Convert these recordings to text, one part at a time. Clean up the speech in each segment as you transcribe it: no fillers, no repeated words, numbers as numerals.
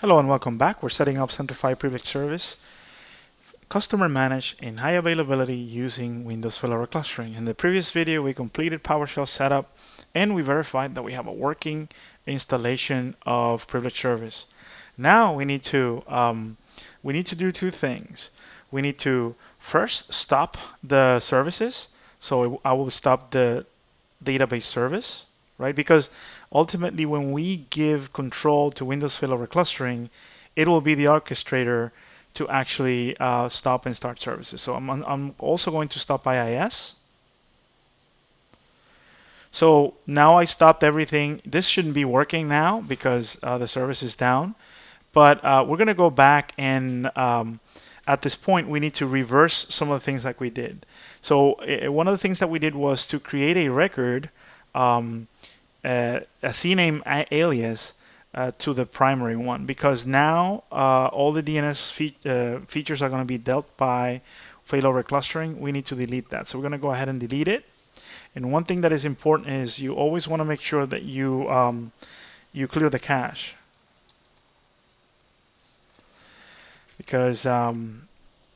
Hello and welcome back. We're setting up Centrify privileged service, customer managed in high availability using Windows failover clustering. In the previous video, we completed PowerShell setup and we verified that we have a working installation of privileged service. Now we need to do two things. We need to first stop the services. So I will stop the database service, right? Because ultimately, when we give control to Windows failover clustering, it will be the orchestrator to actually stop and start services. So I'm also going to stop IIS. So now I stopped everything. This shouldn't be working now because the service is down. But we're going to go back and at this point, we need to reverse some of the things like we did. So one of the things that we did was to create a record, a CNAME alias to the primary one, because now all the DNS features are going to be dealt by failover clustering. We need to delete that. So we're going to go ahead and delete it. And one thing that is important is you always want to make sure that you clear the cache. Because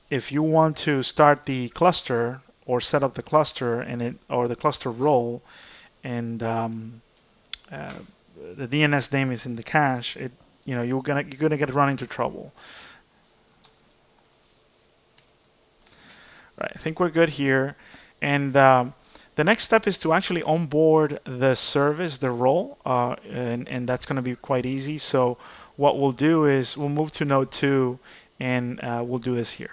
if you want to start the cluster or set up the cluster or the cluster role, and the DNS name is in the cache, you're gonna get run into trouble. Right, I think we're good here, and the next step is to actually onboard the service, the role, and that's going to be quite easy. So what we'll do is we'll move to node 2, and we'll do this here.